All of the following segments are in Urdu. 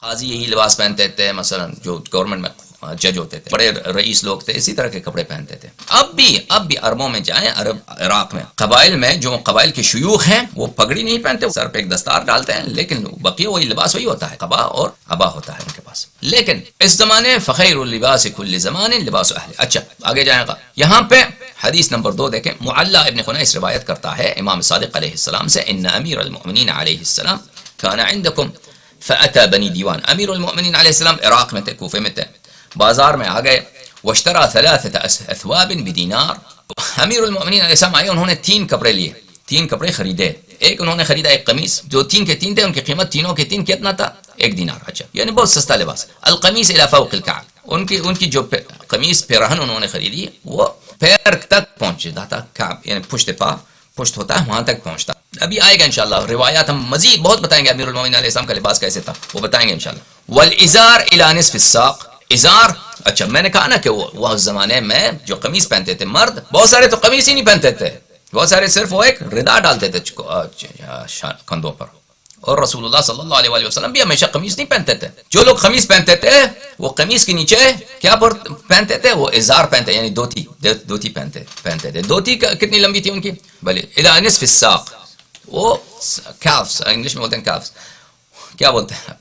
قاضی یہی لباس پہنتے تھے، مثلا جو گورنمنٹ میں جج ہوتے تھے، بڑے رئیس لوگ تھے، اسی طرح کے کپڑے پہنتے تھے۔ اب بھی عربوں میں جائیں، عرب عراق میں قبائل میں جو قبائل کے شیوخ ہیں وہ پگڑی نہیں پہنتے، سر پہ ایک دستار ڈالتے ہیں، لیکن بقیہ وہی لباس وہی ہوتا ہے، قبا اور عبا ہوتا ہے ان کے پاس۔ لیکن اس زمانے فخیر اللباس کل زمان لباس اہل۔ اچھا آگے جائیں گا، یہاں پہ حدیث نمبر 2 دیکھیں، معلّہ ابن خنیس روایت کرتا ہے امام صادق علیہ السلام سے، ان امیر المؤمنین علیہ السلام کان عندکم فأتى بنی دیوان۔ امیر المؤمنین علیہ السلام عراق میں تھے، کوفے میں تھے، بازار میں آ گئے، واشترى 3 اثواب بدینار۔ امیر المؤمنین علیہ السلام آئے، انہوں نے 3 کپڑے لیے، 3 کپڑے خریدے۔ ایک انہوں نے خریدا ایک قمیص، جو 3 کے 3 تھے، ان کی قیمت تینوں کے 3 کتنا تھا؟ 1 دینار۔ اچھا یعنی بہت سستا لباس۔ القمیص الى فوق الكعب، ان کی جو قمیص پیرہن انہوں نے خریدی وہ پیر تک پہنچتا تھا، کعب یعنی پشت ہوتا ہے وہاں تک پہنچتا۔ ابھی آئے گا انشاءاللہ روایات، ہم مزید بہت بتائیں گے امیر المومنین علیہ السلام کا لباس کیسے تھا، وہ بتائیں گے انشاءاللہ۔ والازار الى نصف الساق، ازار، اچھا میں نے کہا نا کہ وہ اس زمانے میں جو قمیص پہنتے تھے مرد، بہت سارے تو قمیص ہی نہیں پہنتے تھے، بہت سارے صرف وہ ایک ردا ڈالتے تھے کندھوں پر، اور رسول اللہ صلی اللہ علیہ وآلہ وسلم بھی ہمیشہ قمیص نہیں پہنتے تھے۔ جو لوگ قمیص پہنتے تھے وہ قمیص کے نیچے کیا پہنتے تھے؟ وہ ازار پہنتے، یعنی دوتی پہنتے تھے۔ دوتی کتنی لمبی تھی ان کی؟ بھلے الى نصف الساق، وہ کیفز انگلش میں بولتے ہیں، کیفز کیا بولتے ہیں؟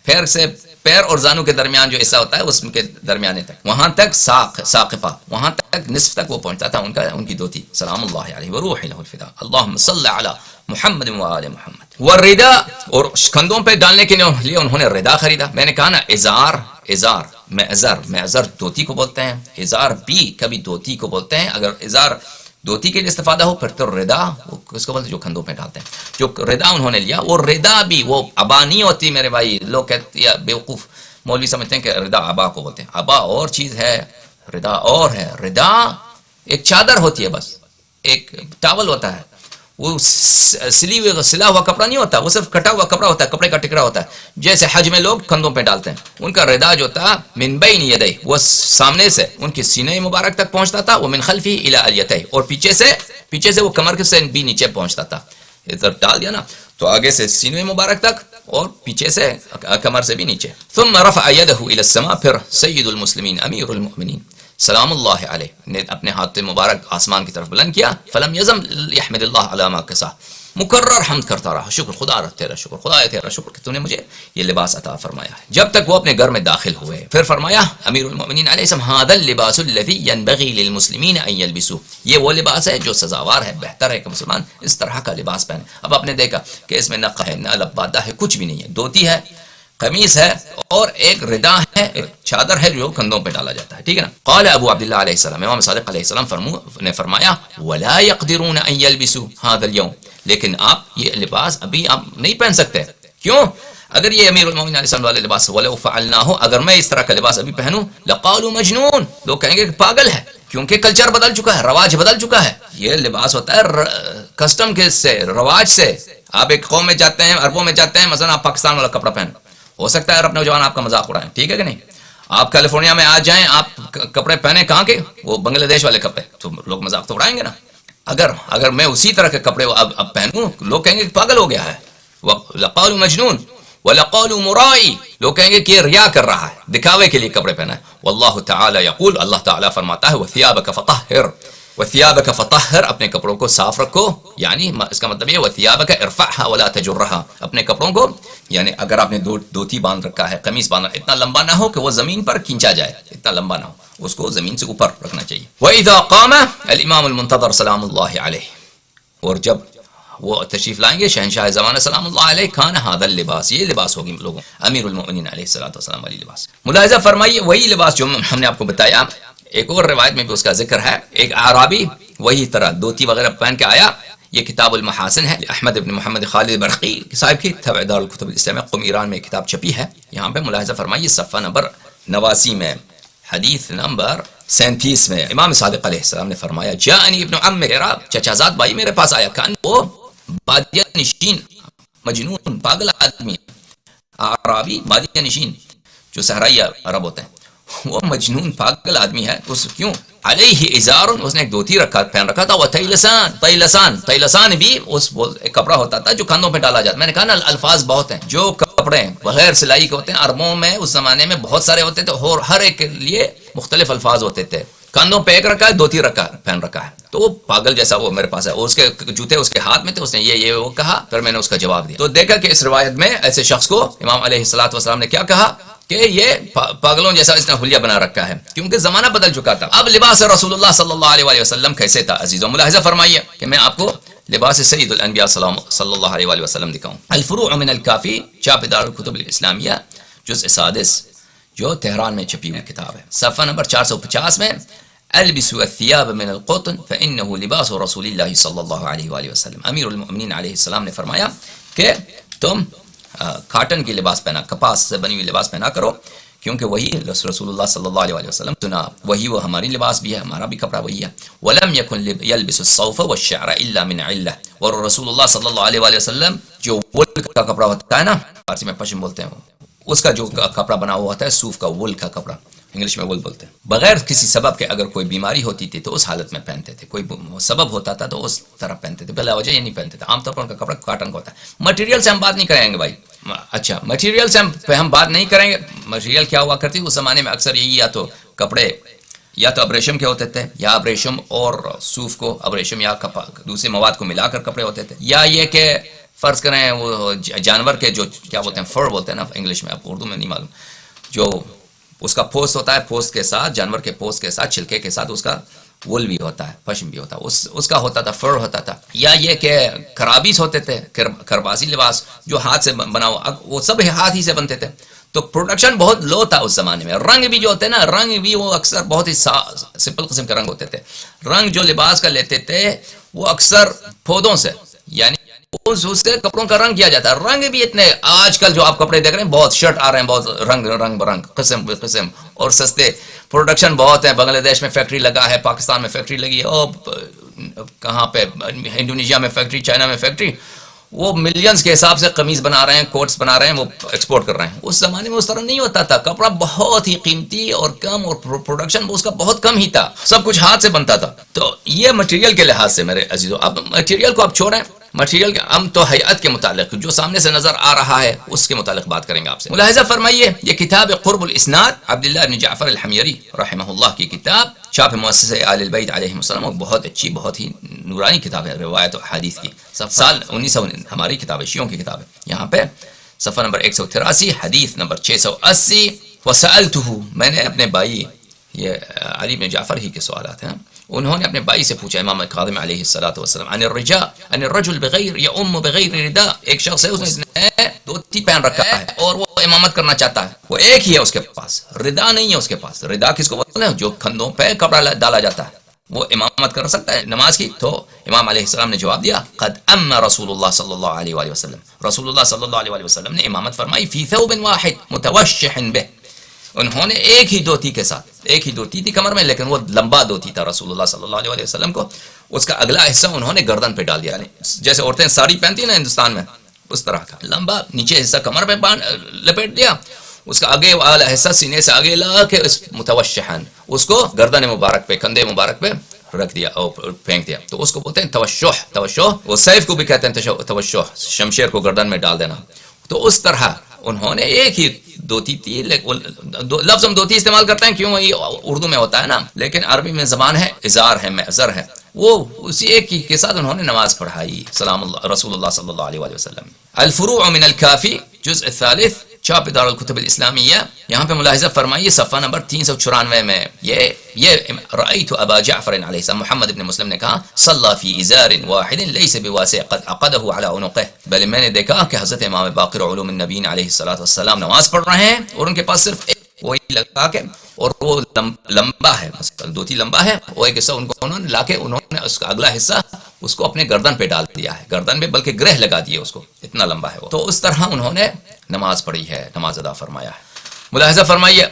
پیر اور زانو کے درمیان جو حصہ ہوتا ہے اس کے درمیانے تک، وہاں تک ساقفہ، وہاں تک نصف تک وہ پہنچتا تھا ان کی دوتی۔ سلام اللہ علیہ وروح لہ الفداء، اللہم صل علی محمد و آل محمد۔ والردا، اور کندھوں پہ ڈالنے کے لیے انہوں نے ردا خریدا۔ میں نے کہا نا ازار، معذر دوتی کو بولتے ہیں، ازار بھی کبھی دوتی کو بولتے ہیں۔ اگر ازار دوتی کے لیے استفادہ ہو پھر تو ردا وہ کس کو بولتے ہیں؟ جو کندھوں پہ ڈالتے ہیں۔ جو ردا انہوں نے لیا، وہ ردا بھی وہ عبا نہیں ہوتی میرے بھائی، لوگ کہتے ہیں بیوقوف مولوی سمجھتے ہیں کہ ردا عبا کو بولتے ہیں۔ عبا اور چیز ہے، ردا اور ہے۔ ردا ایک چادر ہوتی ہے، بس ایک ٹاول ہوتا ہے، وہ سلا ہوا کپڑا نہیں ہوتا، وہ صرف کٹا ہوا کپڑا ہوتا ہے، کپڑے کا ٹکڑا ہوتا ہے، جیسے حج میں لوگ کندھوں پہ ڈالتے ہیں۔ ان کا ردا جو تھا من بین یدیہ، وہ سامنے سے ان کے سینے مبارک تک پہنچتا تھا، وہ من خلفہ الی الیتیہ، اور پیچھے سے وہ کمر سے بھی نیچے پہنچتا تھا۔ ادھر ڈال دیا نا تو آگے سے سینے مبارک تک اور پیچھے سے کمر سے بھی نیچے۔ ثم رفع یدہ الی السماء، پھر سید المسلمین امیر المؤمنین سلام اللہ علیہ نے اپنے ہاتھ مبارک آسمان کی طرف بلند کیا۔ فلم یزم یحمد اللہ علی ما کسا، مکرر حمد کرتا رہا، شکر خدا تیرا شکر، خدا تیرا شکر کہ تو نے مجھے یہ لباس عطا فرمایا ہے، جب تک وہ اپنے گھر میں داخل ہوئے۔ پھر فرمایا امیر المؤمنین علیہ السلام، ھذا اللباس الذی ينبغي للمسلمین ان يلبسوه، یہ وہ لباس ہے جو سزاوار ہے، بہتر ہے کہ مسلمان اس طرح کا لباس پہنے۔ اب آپ نے دیکھا کہ اس میں نہ قہ ہے نہ لبادہ ہے، کچھ بھی نہیں ہے، دوتی ہے، قمیص ہے، اور ایک ردا ہے، ایک چادر ہے جو کندھوں پہ ڈالا جاتا ہے، ٹھیک ہے نا۔ قال ابو عبداللہ علیہ السلام، امام صادق علیہ السلام نے فرمایا، ولا يقدرون ان يلبسوا هذا اليوم، لیکن آپ یہ لباس ابھی آپ نہیں پہن سکتے، کیوں؟ اگر یہ امیر المومنین علیہ السلام والے لباس، ولو فعلناه، اگر میں اس طرح کا لباس ابھی پہنوں، لقالوا مجنون، لوگ کہیں گے کہ پاگل ہے، کیونکہ کلچر بدل چکا ہے، رواج بدل چکا ہے۔ یہ لباس ہوتا ہے کسٹم کے سے، رواج سے۔ آپ ایک قوم میں جاتے ہیں، عربوں میں جاتے ہیں، مثلا آپ پاکستان والا کپڑا پہنو، ہو سکتا ہے عرب نوجوان آپ کا مذاق اڑائیں، ٹھیک ہے کہ نہیں؟ آپ کیلیفورنیا میں آ جائیں، آپ کپڑے پہنے کہاں کے؟ وہ بنگلہ دیش والے کپڑے، تو لوگ مذاق تو اڑائیں گے نا۔ اگر میں اسی طرح کے کپڑے اب پہنوں، لوگ کہیں گے کہ پاگل ہو گیا ہے۔ لقالوا مجنون ولقالوا مرائی، لوگ کہیں گے کہ یہ ریا کر رہا ہے، دکھاوے کے لیے کپڑے پہنا ہے۔ واللہ تعالی یقول، اللہ تعالی فرماتا ہے، وثیابک فطہر، وثیابک فطہر، اپنے کپڑوں کو صاف رکھو، یعنی اس کا مطلب یہ وثیابک ارفعها ولا تجرها، اپنے کپڑوں کو، یعنی اگر آپ نے دوتی باندھ رکھا ہے، قمیص باندھ رکھا ہے، اتنا لمبا نہ ہو کہ وہ زمین پر کھینچا جائے، اتنا لمبا نہ ہو، اس کو زمین سے اوپر رکھنا چاہیے۔ وَإِذَا قَامَ الْإِمَامُ الْمُنْتَظَرُ سلام اللہ علیہ، اور جب وہ تشریف لائیں گے شہنشاہ زمانہ سلام اللہ علیہ، کھانا هذا اللباس، یہ لباس ہوگی لوگوں، امیر المؤمنین علیہ الصلوۃ والسلام والی لباس۔ ملاحظہ فرمائیے وہی لباس جو ہم نے آپ کو بتایا، ایک اور روایت میں بھی اس کا ذکر ہے، ایک اعرابی وہی طرح دوتی وغیرہ پہن کے آیا۔ یہ کتاب المحاسن ہے، احمد ابن محمد خالد برقی صاحب کی، تبع دار الکتب الاسلامیہ قم ایران میں کتاب چھپی ہے۔ یہاں پہ ملاحظہ فرمائیے صفحہ نمبر 89 میں، حدیث نمبر 37 میں، امام صادق علیہ السلام نے فرمایا، جاءنی ابن عم، میرا چچا زاد بھائی میرے پاس آیا، کان وہ بادیہ نشین، مجنون، پاگل آدمی، اعرابی بادیہ نشین جو صحرائی عرب ہوتے ہیں، وہ مجنون پاگل آدمی ہے، اس کیوں؟ علیہ ازار، اس نے ایک دھوتی پہن رکھا تھا، وہ تیلسان بھی اس ایک کپڑا ہوتا تھا جو کندھوں پہ ڈالا جاتا. میں نے کہا نا الفاظ بہت ہیں جو کپڑے بغیر سلائی کے ہوتے ہیں. عربوں میں اس زمانے میں بہت سارے ہوتے تھے اور ہر ایک کے لیے مختلف الفاظ ہوتے تھے. کندھوں پہ ایک رکھا ہے، دھوتی پہن رکھا ہے، تو وہ پاگل جیسا وہ میرے پاس ہے. اس کے جوتے اس کے ہاتھ میں تھے، اس نے یہ وہ کہا، پھر میں نے اس کا جواب دیا. تو دیکھا کہ اس روایت میں ایسے شخص کو امام علیہ الصلوۃ والسلام نے کیا کہا کہ یہ پاگلوں جیسا اس نے حلیہ بنا رکھا ہے، کیونکہ زمانہ بدل چکا تھا. اب لباس رسول اللہ صلی اللہ علیہ وسلم کیسے تھا عزیزو؟ ملاحظہ فرمائیے کہ میں آپ کو لباس سید الانبیاء صلی اللہ علیہ وسلم دکھاؤں. الفروع من الکافی، چاپ دار الکتب الاسلامیہ، جزء سادس، جو تہران میں چھپی ہوئی کتاب ہے. صفحہ نمبر 450 میں البسوا الثياب من القطن فانه لباس رسول اللہ صلی اللہ علیہ وآلہ وسلم. امیر المؤمنین علیہ السلام نے فرمایا کہ تم کاٹن کی لباس پہنا، کپاس سے بنی ہوئی لباس پہنا کرو، کیونکہ وہی رسول اللہ صلی اللہ علیہ وسلم سنا، وہی وہ ہماری لباس بھی ہے، ہمارا بھی کپڑا وہی ہے. ولم يكن يلبس الصوف والشعر الا من علة. اور رسول اللہ صلی اللہ علیہ وآلہ وسلم جو وول کا کپڑا ہوتا ہے نا، فارسی میں پشم بولتے ہیں، اس کا جو کپڑا بنا ہوا ہوتا ہے صوف کا، وول کا کپڑا، انگلش میں وول بولتے ہیں، بغیر کسی سبب کے اگر کوئی بیماری ہوتی تھی تو اس حالت میں پہنتے تھے، کوئی سبب ہوتا تھا تو اس طرح پہنتے تھے، بلا وجہ یہ نہیں پہنتے تھے. عام طور پر ان کا کپڑا کاٹن کا ہوتا ہے. مٹیریل سے ہم بات نہیں کریں گے بھائی. اچھا، مٹیریل سے ہم بات نہیں کریں گے. مٹیریل کیا ہوا کرتی اس زمانے میں؟ اکثر یہی یا تو کپڑے یا تو ابریشم کے ہوتے تھے، یا ابریشم اور صوف کو، ابریشم یا دوسرے مواد کو ملا کر کپڑے ہوتے تھے، یا یہ کہ فرض کریں وہ جانور کے جو کیا بولتے ہیں، فر بولتے ہیں نا انگلش میں، اب اردو میں نہیں معلوم، جو اس کا پوست ہوتا ہے، پوست کے ساتھ، جانور کے پوست کے ساتھ، چھلکے کے ساتھ اس کا وول بھی ہوتا ہے، پشم بھی ہوتا ہے، اس کا ہوتا تھا، فر ہوتا تھا. یا یہ کہ کرابیس ہوتے تھے، کرباسی لباس جو ہاتھ سے بنا ہوا، وہ سب ہاتھ ہی سے بنتے تھے. تو پروڈکشن بہت لو تھا اس زمانے میں. رنگ بھی جو ہوتے ہیں نا، رنگ بھی وہ اکثر بہت ہی سمپل قسم کے رنگ ہوتے تھے. رنگ جو لباس کا لیتے تھے وہ اکثر پودوں سے، یعنی اس سے کپڑوں کا رنگ کیا جاتا ہے. رنگ بھی اتنے، آج کل جو آپ کپڑے دیکھ رہے ہیں بہت شرٹ آ رہے ہیں، بہت رنگ برنگ، قسم قسم اور سستے، پروڈکشن بہت ہے. بنگلہ دیش میں فیکٹری لگا ہے، پاکستان میں فیکٹری لگی ہے، اور کہاں پہ انڈونیشیا میں فیکٹری، چائنا میں فیکٹری. وہ ملینز کے حساب سے قمیض بنا رہے ہیں، کوٹس بنا رہے ہیں، وہ ایکسپورٹ کر رہے ہیں. اس زمانے میں اس طرح نہیں ہوتا تھا. کپڑا بہت ہی قیمتی اور کم، اور پروڈکشن اس کا بہت کم ہی تھا، سب کچھ ہاتھ سے بنتا تھا. تو یہ مٹیریل کے لحاظ سے میرے عزیزو. اب مٹیریل کو آپ چھوڑیں، مٹیریل کے ہم تو حیات کے متعلق جو سامنے سے نظر آ رہا ہے اس کے متعلق بات کریں گے آپ سے. ملاحظہ فرمائیے، یہ کتاب قرب الاسناد، عبداللہ بن جعفر الحمیری رحمہ اللہ کی کتاب، چھاپ مؤسسہ آل البیت علیہ السلام، بہت اچھی، بہت ہی نورانی کتاب ہے روایت و حدیث کی. سال 1900 ہماری کتاب ہے، شیعوں کی کتاب ہے. یہاں پہ صفحہ نمبر 183، حدیث نمبر 680. وسألته، میں نے اپنے بھائی، یہ علی بن جعفر ہی کے سوالات ہیں، انہوں نے اپنے بھائی سے پوچھا، امام کاظم علیہ الصلوۃ والسلام، عن الرجل بغیر یؤم بغیر رداء. ایک شخص ہے، اس نے دھوتی پہن رکھا ہے اور وہ امامت کرنا چاہتا ہے. وہ ایک ہی ہے اس کے پاس، ردا نہیں ہے اس کے پاس. ردا کس کو بولتے ہیں؟ جو کندھوں پہ کپڑا ڈالا جاتا ہے. وہ امامت کر سکتا ہے نماز کی؟ تو امام علیہ السلام نے جواب دیا، قد اما رسول اللہ صلی اللہ علیہ وآلہ وسلم، رسول اللہ صلی اللہ علیہ وسلم نے امامت فرمائی، فی ثوب واحد متوشح بہ. انہوں نے ایک ہی دھوتی کے ساتھ، ایک ہی دھوتی تھی کمر میں، لیکن وہ لمبا دھوتی تھا رسول اللہ صلی اللہ علیہ وسلم کو. اس کا اگلا حصہ انہوں نے گردن پہ ڈال دیا، یعنی جیسے عورتیں ساڑی پہنتی ہیں نا ہندوستان میں، اس طرح کا لمبا نیچے حصہ کمر پہ لپیٹ دیا. اس کا آگے والا حصہ سینے سے آگے لا کے متوشحن، اس کو گردن مبارک پہ، کندھے مبارک پہ رکھ دیا اور پھینک دیا. تو اس کو بولتے ہیں توشح. توشح وہ سیف کو بھی کہتے ہیں توشح، شمشیر کو گردن میں ڈال دینا. تو اس طرح انہوں نے ایک ہی دھوتی تھی. لفظ ہم دھوتی استعمال کرتے ہیں کیوں؟ یہ اردو میں ہوتا ہے نا، لیکن عربی میں زبان ہے ازار ہے، معذر ہے. وہ اسی ایک ہی کے ساتھ انہوں نے نماز پڑھائی سلام اللہ رسول اللہ صلی اللہ علیہ وآلہ وسلم. الفروع من الکافی، جزء الثالث، چھاپ دار الکتب الاسلامیہ. یہاں پہ ملاحظہ فرمائیے صفحہ نمبر 394 میں، یہ رأیت ابا جعفر علیہ السلام، محمد ابن مسلم نے کہا، صلی فی ازار واحد لیس بواسع قد عقدہ علی عنقہ. بلکہ میں نے دیکھا کہ حضرت امام باقر علوم النبیین علیہ الصلوۃ والسلام نماز پڑھ رہے ہیں اور ان کے پاس صرف ایک وہی لگا کے، اور وہ لمبا ہے، دھوتی لمبا ہے، وہ ایک حصہ ان کو انہوں نے لا کے، انہوں نے اس کا اگلا حصہ اس کو اپنے گردن پہ ڈال دیا ہے، گردن پہ بلکہ گرہ لگا دیے اس کو، اتنا لمبا ہے وہ. تو اس طرح انہوں نے نماز پڑھی ہے، نماز ادا فرمایا ہے. ملاحظہ فرمائیے،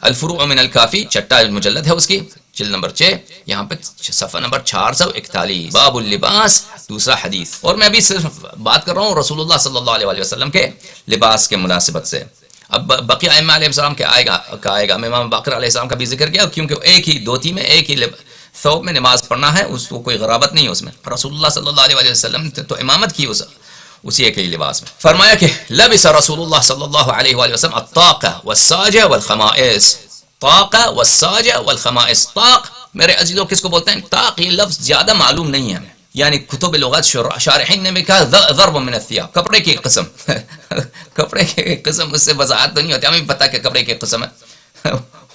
الفروع من الکافی، چھٹا مجلد ہے اس کی، جلد نمبر 6، یہاں پہ صفحہ نمبر 441، باب اللباس، دوسرا حدیث. اور میں ابھی صرف بات کر رہا ہوں رسول اللہ صلی اللہ علیہ وسلم کے لباس کے مناسبت سے. اب بقیہ ائمہ علیہ السلام کا آئے گا امام باقر علیہ السلام کا بھی ذکر کیا، کیونکہ ایک ہی دھوتی میں ایک ہی ثوب میں نماز پڑھنا ہے، اس کو کوئی غرابت نہیں ہے اس میں. رسول اللہ صلی اللہ علیہ وسلم تو امامت کی اسی ایک ہی لباس میں. فرمایا کہ لبس رسول اللہ صلی اللہ علیہ وآلہ وسلم الطاقہ والساجہ والخمائس. طاقہ والساجہ والخمائس. طاق میرے عزیزوں کس کو بولتے ہیں؟ طاق یہ لفظ زیادہ معلوم نہیں ہے ہمیں، یعنی کتب لغت شارحین نے بھی کہا ضرب من الثياب، کپڑے کی قسم. کپڑے کی قسم، اس سے وضاحت تو نہیں ہوتی، ہمیں پتہ کہ کپڑے کی قسم ہے،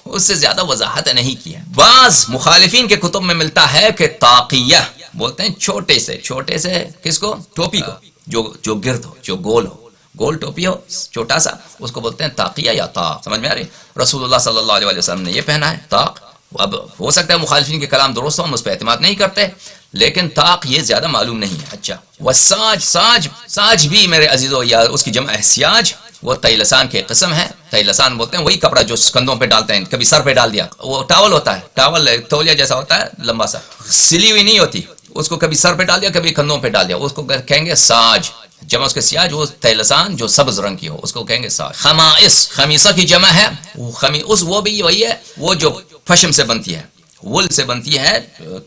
اس سے زیادہ وضاحت نہیں کی ہے. بعض مخالفین کے کتب میں ملتا ہے کہ طاقیہ بولتے ہیں چھوٹے سے کس کو؟ ٹوپی کو، جو گرد ہو، جو گول ہو، گول ٹوپی ہو چھوٹا سا، اس کو بولتے ہیں طاقیہ یا طاق. سمجھ میں آ رہی؟ رسول اللہ صلی اللہ علیہ وسلم نے یہ پہنا ہے طاق. اب ہو سکتا ہے مخالفین کے کلام درست ہو، ہم اس پہ اعتماد نہیں کرتے، لیکن طاق یہ زیادہ معلوم نہیں ہے. اچھا، والساج، ساج بھی میرے عزیزو یا اس کی جمع ہے سیاج، وہ تیلسان کی قسم ہے. تیلسان بولتے ہیں وہی کپڑا جو کندھوں پہ ڈالتے ہیں، کبھی سر پہ ڈال دیا. وہ ٹاول ہوتا ہے، ٹاول تولیہ جیسا ہوتا ہے، لمبا سا، سلی ہوئی نہیں ہوتی، اس کو کبھی سر پہ ڈال دیا کبھی کندھوں پہ ڈال دیا، اس کو کہیں گے ساج. جمع اس کے سیاج، وہ تیلسان جو سبز رنگ کی ہو اس کو کہیں گے ساج. خمائس، خمیسہ کی جمع ہے، وہ بھی وہی ہے، وہ جو پشم سے بنتی ہے، وول سے بنتی ہے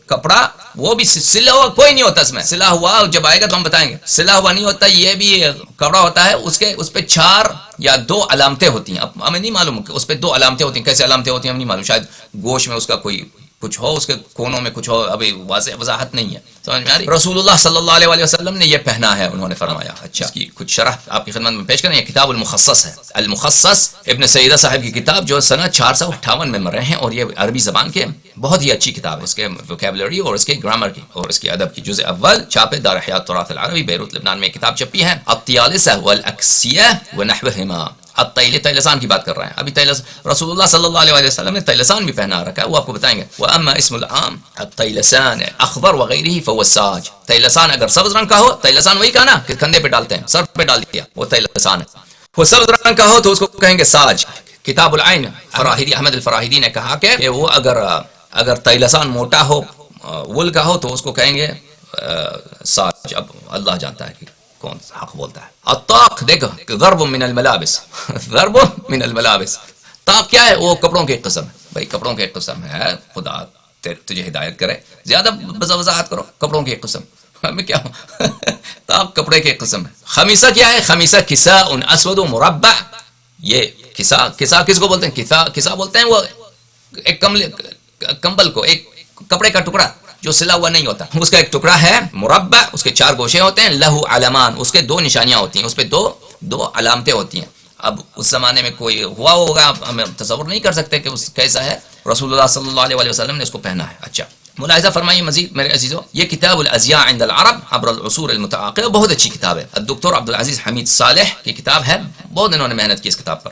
کپڑا، وہ بھی سلا ہوا کوئی نہیں ہوتا اس میں. سلا ہوا جب آئے گا تو ہم بتائیں گے، سلا ہوا نہیں ہوتا، یہ بھی کپڑا ہوتا ہے. اس پہ 4 یا 2 علامتیں ہوتی ہیں. اب ہمیں نہیں معلوم کہ اس پہ 2 علامتیں ہوتی ہیں، کیسے علامتیں ہوتی ہیں ہم نہیں معلوم. شاید گوشت میں اس کا کوئی کچھ ہو، اس کے کونوں میں کچھ ہو، ابھی واضح وضاحت نہیں ہے. سمجھ میں آ رہی؟ رسول اللہ صلی اللہ علیہ وسلم نے یہ پہنا ہے، انہوں نے فرمایا. اچھا، اس کی کچھ شرح آپ کی خدمت میں پیش کریں. یہ کتاب المخصص ہے. المخصص ابن سیدہ صاحب کی کتاب جو سنہ 458 میں مرے ہیں، اور یہ عربی زبان کے بہت ہی اچھی کتاب ہے، اس کے ووکیبلری اور اس کے گرامر کی اور اس کے ادب کی. جزء اول، چھاپے دار حیات تراث العربی، بیروت لبنان میں کتاب چھپی ہے. الطیالسہ والاکسیہ ونحوہما. اب تیلسان کی بات کر رہے ہیں. ابھی رسول اللہ صلی اللہ علیہ وسلم نے تیلسان بھی پہنا رکھا ہے، وہ آپ کو بتائیں گے. وَأَمَّا اسم العام التیلسان اخضر وغیرہ فهو الساج. تیلسان اگر سبز رنگ کا ہو، تیلسان وہی کہا نا کہ کندھے پہ ڈالتے ہیں، سر پہ ڈال دیا، وہ تیلسان ہے. وہ سبز رنگ کا ہو تو اس کو کہیں گے ساج. کتاب العین، فراہیدی احمد الفراہیدی نے کہا کہ وہ اگر تیلسان موٹا ہو، وول کا ہو، تو اس کو کہیں گے ساج. اب اللہ جانتا ہے کہ کون حق بولتا ہے. الطاق دیکھو، ضرب من الملابس. ضرب من الملابس. طاق کیا ہے؟ وہ کپڑوں کی قسم ہے. بھائی کپڑوں کی قسم ہے، خدا تجھے ہدایت کرے، زیادہ وضاحت کرو. کپڑوں کی قسم ہمیں کیا؟ طاق کپڑے کی قسم ہے. خمیسہ کیا ہے؟ خمیسہ کساء اسود مربع. یہ کساء کس کو بولتے ہیں؟ کساء بولتے ہیں وہ ایک کمبل کو، ایک کپڑے کا ٹکڑا جو سلا ہوا نہیں ہوتا، اس کا ایک ٹکڑا ہے مربع، اس کے 4 گوشے ہوتے ہیں. لہو علمان، اس کے 2 نشانیاں ہوتی ہیں، اس پہ دو علامتیں ہوتی ہیں. اب اس زمانے میں کوئی ہوا ہوگا، ہم تصور نہیں کر سکتے کہ اس کیسا ہے. رسول اللہ صلی اللہ علیہ وسلم نے اس کو پہنا ہے. اچھا، ملاحظہ فرمائیے مزید میرے عزیزوں، یہ کتاب الازیاء عند العرب عبر العصور المتعاقبہ بہت اچھی کتاب ہے. الدکتور عبدالعزیز حمید صالح کی کتاب ہے، بہت انہوں نے محنت کی اس کتاب پر.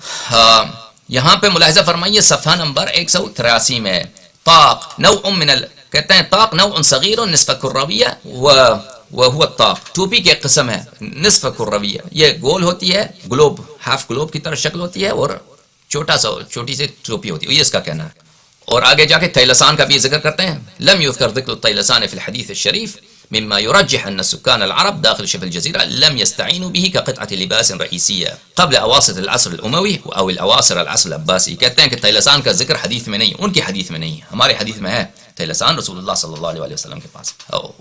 یہاں پہ ملاحظہ فرمائیے صفحہ نمبر 183 میں، طاق نوع من کہتے ہیں طاق نوع صغیر نصف کرویہ وهو الطاق. ٹوپی کی ایک قسم ہے نصف کرویہ، یہ گول ہوتی ہے، گلوب، ہاف گلوب کی طرح شکل ہوتی ہے، اور چھوٹی سی ٹوپی ہوتی ہے. یہ اس کا کہنا ہے. اور آگے جا کے تیلسان کا بھی ذکر کرتے ہیں. لم يذكر ذکر التیلسان في الحديث الشريف مما يرجح أن سكان العرب داخل شبه الجزيرة لم يستعينوا به كقطعة لباس رئيسية قبل أواسط العصر الأموي أو الأواصر العصر العباسي. کہتے ہیں کہ تیلسان کا ذکر حدیث میں نہیں، ان کی حدیث میں نہیں، ہمارے حدیث میں ہے. تیلسان رسول اللہ صلی اللہ علیہ وسلم کے پاس،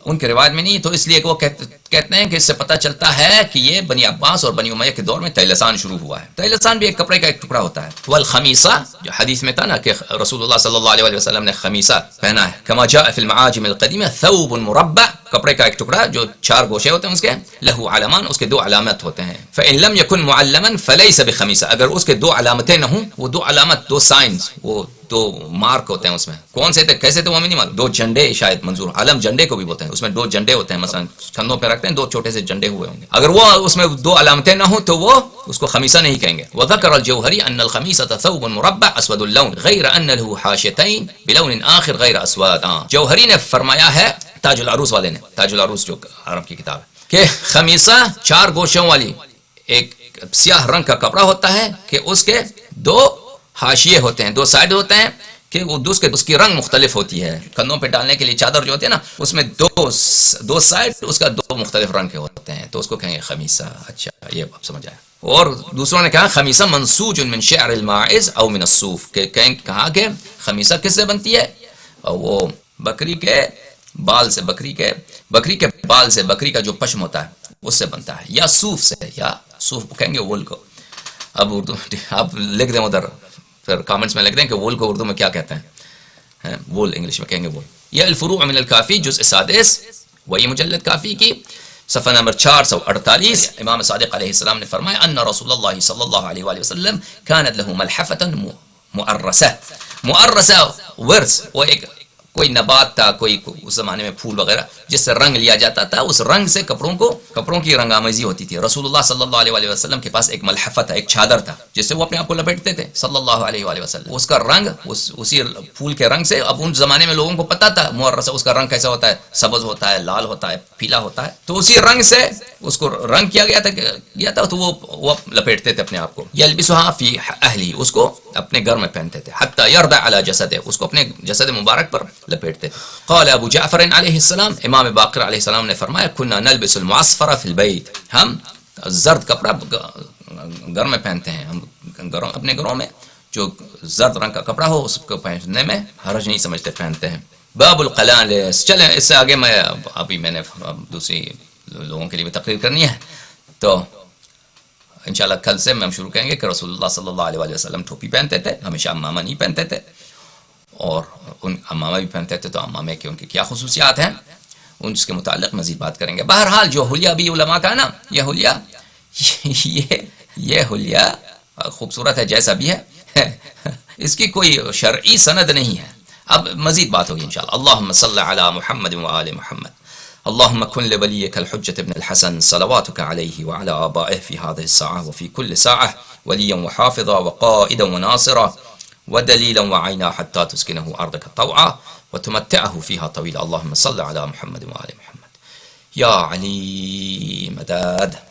ان کے روایت میں نہیں، تو اس لیے کہ وہ کہتے ہیں کہ اس سے پتہ چلتا ہے کہ یہ بنی عباس اور بنی امیہ کے دور میں تیلسان شروع ہوا ہے. تیلسان بھی ایک کپڑے کا ایک ٹکڑا ہوتا ہے. والخمیسہ، جو حدیث میں تھا نا کہ رسول اللہ صلی اللہ علیہ وسلم نے خمیسہ پہنا ہے. كما جاء في المعاجم القديمة ثوب مربع، کپڑے کا ایک ٹکڑا جو 4 گوشے ہوتے ہیں اس کے. لہو علمان، اس کے 2 علامت ہوتے ہیں. فإن لم يكن معلما فليس بخميسة، اگر اس کے 2 علامتیں نہ ہوں، وہ 2 علامت، 2 سائنز، وہ 2 مارک ہوتے ہیں اس میں. کون سے تھے کیسے تھے وہ ہمیں نہیں معلوم. 2 جھنڈے شاید منظور، علم جھنڈے کو بھی بولتے ہیں. اس میں 2 جھنڈے ہوتے ہیں، مثلا کندھوں پہ رکھتے ہیں، 2 چھوٹے سے جھنڈے ہوئے ہوں گے. اگر وہ اس میں 2 علامتیں نہ ہوں تو وہ اس کو خمیسہ نہیں کہیں گے. وذكر الجوهري ان الخميسة ثوب مربع اسود اللون غير ان له حاشيتين بلون آخر غير اسود. جوہری نے فرمایا ہے، تاج العروس والے نے، تاج العروس جو عرب کی کتاب ہے، کہ خمیسہ 4 گوشوں والی ایک سیاہ رنگ کا کپڑا ہوتا ہے کہ اس کے 2 حاشیے ہوتے ہیں، 2 سائڈ ہوتے ہیں، کہ وہ اس کی رنگ مختلف ہوتی ہے. کندھوں پہ ڈالنے کے لیے چادر جو ہوتی ہے نا، اس میں 2 سائڈ اس کا 2 مختلف رنگ کے ہوتے ہیں، تو اس کو کہیں گے خمیسہ. اچھا، یہ آپ سمجھ آئے. اور دوسروں نے کہا خمیسہ منسوج من شعر الماعز او من الصوف، کہ کہا کہ خمیسہ کس سے بنتی ہے؟ وہ بکری کے بال سے، بکری کے بال سے، بکری کا جو پشم ہوتا ہے اس سے بنتا ہے، یا صوف سے، یا صوف کہیں گے وول کو. اب اردو آپ لکھ دیں ادھر، پھر کامنٹس میں لکھ دیں کہ وول کو اردو میں کیا کہتے ہیں، وول انگلش میں کہیں گے وول. یہ الفروع من الکافی جزء سادس، وہی مجلد کافی کی صفحہ نمبر 448. امام صادق علیہ السلام نے فرمایا ان رسول اللہ صلی اللہ علیہ وآلہ وسلم كانت له ملحفة مؤرسہ ورس، وہ ایک کوئی نبات تھا، کوئی اس زمانے میں پھول وغیرہ جس سے رنگ لیا جاتا تھا، اس رنگ سے کپڑوں کی رنگ آمیزی ہوتی تھی. رسول اللہ صلی اللہ علیہ وآلہ وسلم کے پاس ایک ملحفہ تھا، ایک چادر تھا جس سے وہ اپنے آپ کو لپیٹتے تھے صلی اللہ علیہ وآلہ وسلم. اس کا رنگ اسی پھول کے رنگ سے، اب ان زمانے میں لوگوں کو پتا تھا مورثہ اس کا رنگ کیسا ہوتا ہے، سبز ہوتا ہے، لال ہوتا ہے، پیلا ہوتا ہے، تو اسی رنگ سے اس کو رنگ کیا گیا تھا تو وہ لپیٹتے تھے اپنے آپ کو. یلبسها فی اہلی، اس کو اپنے گھر میں پہنتے تھے، حتی یرضع علی جسدہ، اس کو اپنے جسد مبارک پر لپیٹتے تھے. قال ابو جعفر علیہ السلام، امام باقر علیہ السلام نے فرمایا كنا نلبس المعصفر فی البیت، ہم زرد کپڑا گھر میں پہنتے ہیں، ہم اپنے گھروں میں جو زرد رنگ کا کپڑا ہو اس کو پہننے میں حرج نہیں سمجھتے، پہنتے ہیں. باب القلانس، چلیں اس سے آگے میں نے دوسری لوگوں کے لیے بھی تقریر کرنی ہے، تو انشاءاللہ کل سے ہم شروع کریں گے کہ رسول اللہ صلی اللہ علیہ وسلم ٹوپی پہنتے تھے، ہمیشہ امامہ نہیں پہنتے تھے، اور ان امامہ بھی پہنتے تھے، تو امامہ کے ان کی کیا خصوصیات ہیں ان کے متعلق مزید بات کریں گے. بہرحال جو حلیہ بھی علماء کا نا، یہ حلیہ خوبصورت ہے جیسا بھی ہے، اس کی کوئی شرعی سند نہیں ہے. اب مزید بات ہوگی انشاءاللہ. اللہم صلی علی محمد وآل محمد. اللهم كن لوليك الحجة بن الحسن صلواتك عليه وعلى آبائه في هذه الساعة وفي كل ساعة وليا وحافظا وقائدا وناصرا ودليلا وعينا حتى تسكنه أرضك طوعا وتمتعه فيها طويلا. اللهم صل على محمد وآل محمد. يا علي مداد.